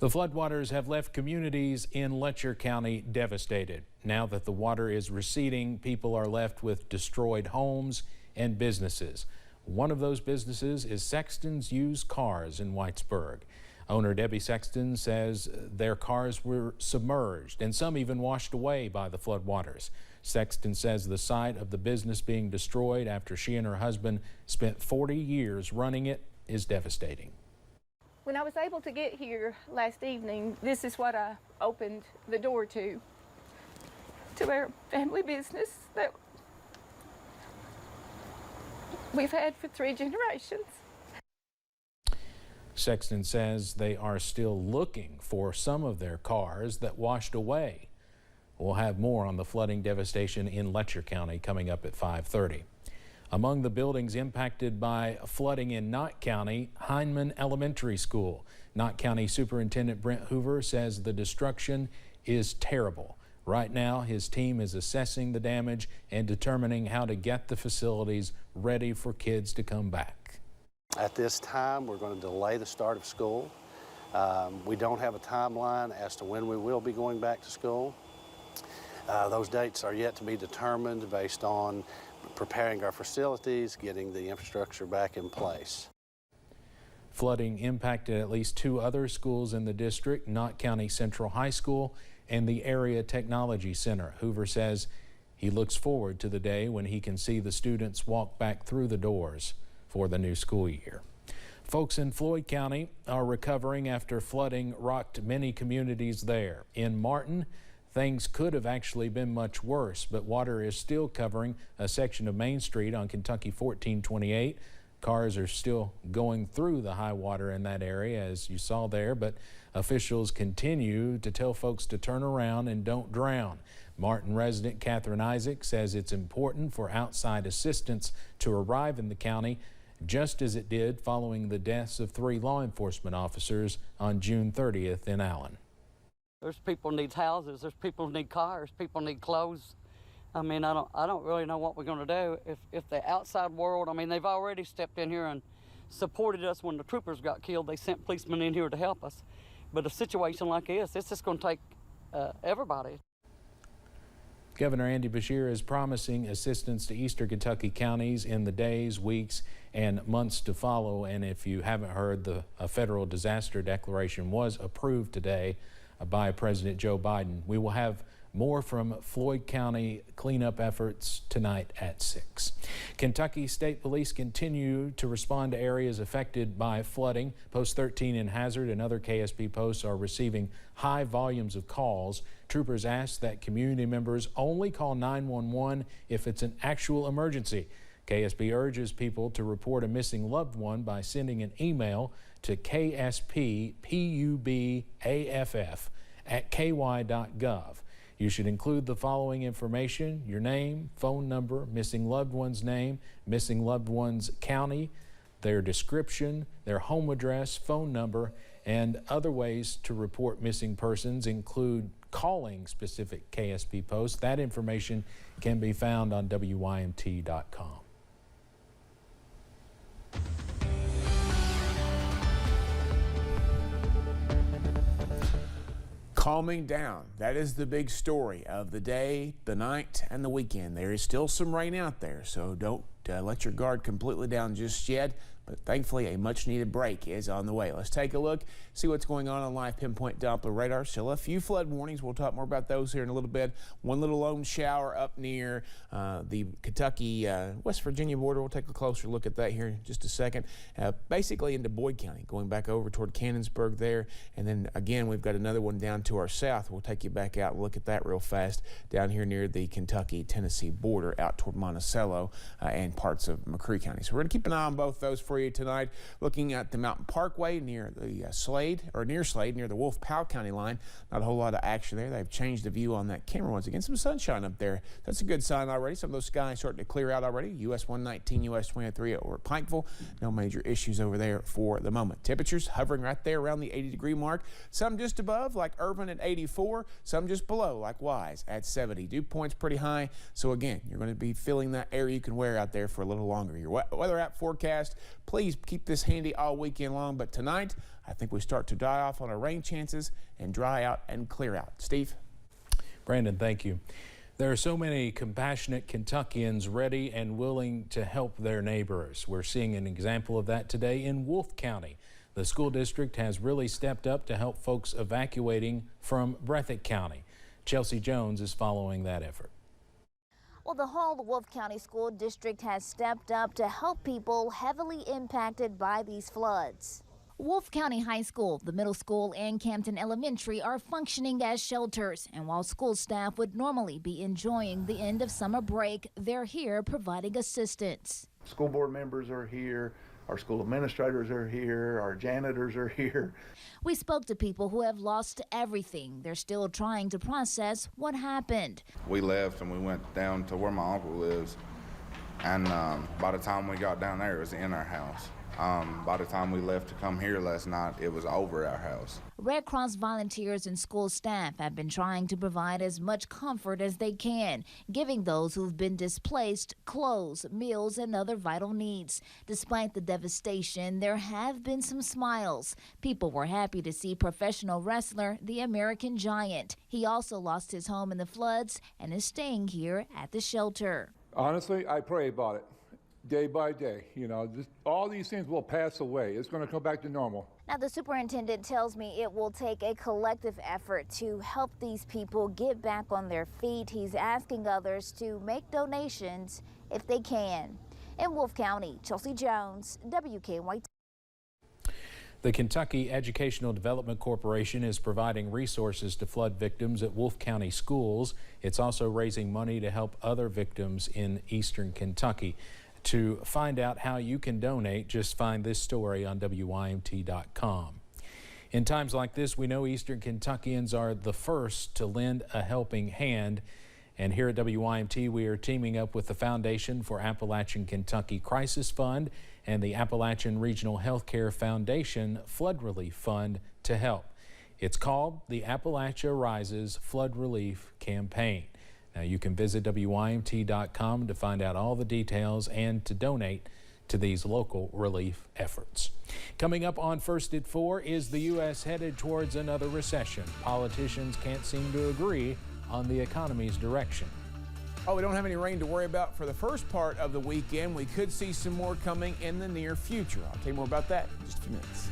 The floodwaters have left communities in Letcher County devastated. Now that the water is receding, people are left with destroyed homes and businesses. One of those businesses is Sexton's Used Cars in Whitesburg. Owner Debbie Sexton says their cars were submerged and some even washed away by the floodwaters. Sexton says the sight of the business being destroyed after she and her husband spent 40 years running it is devastating. When I was able to get here last evening, this is what I opened the door to our family business that we've had for 3 generations. Sexton says they are still looking for some of their cars that washed away. We'll have more on the flooding devastation in Letcher County coming up at 5:30. Among the buildings impacted by flooding in Knott County, Heineman Elementary School. Knott County Superintendent Brent Hoover says the destruction is terrible. Right now, his team is assessing the damage and determining how to get the facilities ready for kids to come back. At this time, we're going to delay the start of school. We don't have a timeline as to when we will be going back to school. Those dates are yet to be determined based on preparing our facilities, getting the infrastructure back in place. Flooding impacted at least 2 other schools in the district, Knott County Central High School and the Area Technology Center. Hoover says he looks forward to the day when he can see the students walk back through the doors for the new school year. Folks in Floyd County are recovering after flooding rocked many communities there. In Martin, things could have actually been much worse, but water is still covering a section of Main Street on Kentucky 1428. Cars are still going through the high water in that area, as you saw there, but officials continue to tell folks to turn around and don't drown. Martin resident Catherine Isaac says it's important for outside assistance to arrive in the county, just as it did following the deaths of 3 law enforcement officers on June 30th in Allen. There's people who need houses, there's people who need cars, people need clothes. I mean, I don't really know what we're going to do if the outside world, I mean, they've already stepped in here and supported us when the troopers got killed. They sent policemen in here to help us. But a situation like this, it's just going to take everybody. Governor Andy Beshear is promising assistance to eastern Kentucky counties in the days, weeks, and months to follow. And if you haven't heard, a federal disaster declaration was approved today by President Joe Biden. We will have more from Floyd County cleanup efforts tonight at 6. Kentucky State Police continue to respond to areas affected by flooding. Post 13 in Hazard and other KSP posts are receiving high volumes of calls. Troopers ask that community members only call 911 if it's an actual emergency. KSP urges people to report a missing loved one by sending an email to ksppubaff@ky.gov. You should include the following information: your name, phone number, missing loved one's name, missing loved one's county, their description, their home address, phone number, and other ways to report missing persons include calling specific KSP posts. That information can be found on WYMT.com. Calming down. That is the big story of the day, the night, and the weekend. There is still some rain out there, so don't let your guard completely down just yet. But thankfully, a much-needed break is on the way. Let's take a look, see what's going on live pinpoint Doppler radar. Still a few flood warnings. We'll talk more about those here in a little bit. One little lone shower up near the Kentucky, West Virginia border. We'll take a closer look at that here in just a second. Basically into Boyd County, going back over toward Cannonsburg there. And then again, we've got another one down to our south. We'll take you back out and look at that real fast down here near the Kentucky-Tennessee border out toward Monticello and parts of McCree County. So we're going to keep an eye on both those for you tonight. Looking at the Mountain Parkway near the Slade, near the Wolf-Powell County line. Not a whole lot of action there. They've changed the view on that camera once again. Some sunshine up there. That's a good sign already. Some of those skies starting to clear out already. US 119, US 23 over at Pikeville. No major issues over there for the moment. Temperatures hovering right there around the 80-degree mark. Some just above, like Irvin at 84. Some just below, like Wise at 70. Dew point's pretty high. So again, you're going to be feeling that air you can wear out there for a little longer. Your weather app forecast Please keep this handy all weekend long, but tonight I think we start to die off on our rain chances and dry out and clear out. Steve? Brandon, thank you. There are so many compassionate Kentuckians ready and willing to help their neighbors. We're seeing an example of that today in Wolfe County. The school district has really stepped up to help folks evacuating from Breathitt County. Chelsea Jones is following that effort. Well, the whole Wolfe County School District has stepped up to help people heavily impacted by these floods. Wolfe County High School, the middle school, and Campton Elementary are functioning as shelters. And while school staff would normally be enjoying the end of summer break, they're here providing assistance. School board members are here. Our school administrators are here. Our janitors are here. We spoke to people who have lost everything. They're still trying to process what happened. We left and we went down to where my uncle lives. And by the time we got down there, it was in our house. By the time we left to come here last night, it was over our house. Red Cross volunteers and school staff have been trying to provide as much comfort as they can, giving those who've been displaced clothes, meals, and other vital needs. Despite the devastation, there have been some smiles. People were happy to see professional wrestler The American Giant. He also lost his home in the floods and is staying here at the shelter. Honestly, I pray about it. Day by day, all these things will pass away. It's going to come back to normal. Now, the superintendent tells me it will take a collective effort to help these people get back on their feet. He's asking others to make donations if they can. In Wolfe County, Chelsea Jones, WKNY. The Kentucky Educational Development Corporation is providing resources to flood victims at Wolfe County schools. It's also raising money to help other victims in eastern Kentucky. To find out how you can donate, just find this story on WYMT.com. In times like this, we know Eastern Kentuckians are the first to lend a helping hand. And here at WYMT, we are teaming up with the Foundation for Appalachian Kentucky Crisis Fund and the Appalachian Regional Healthcare Foundation Flood Relief Fund to help. It's called the Appalachia Rises Flood Relief Campaign. Now, you can visit WYMT.com to find out all the details and to donate to these local relief efforts. Coming up on First at 4, is the U.S. headed towards another recession? Politicians can't seem to agree on the economy's direction. Oh, we don't have any rain to worry about for the first part of the weekend. We could see some more coming in the near future. I'll tell you more about that in just a few minutes.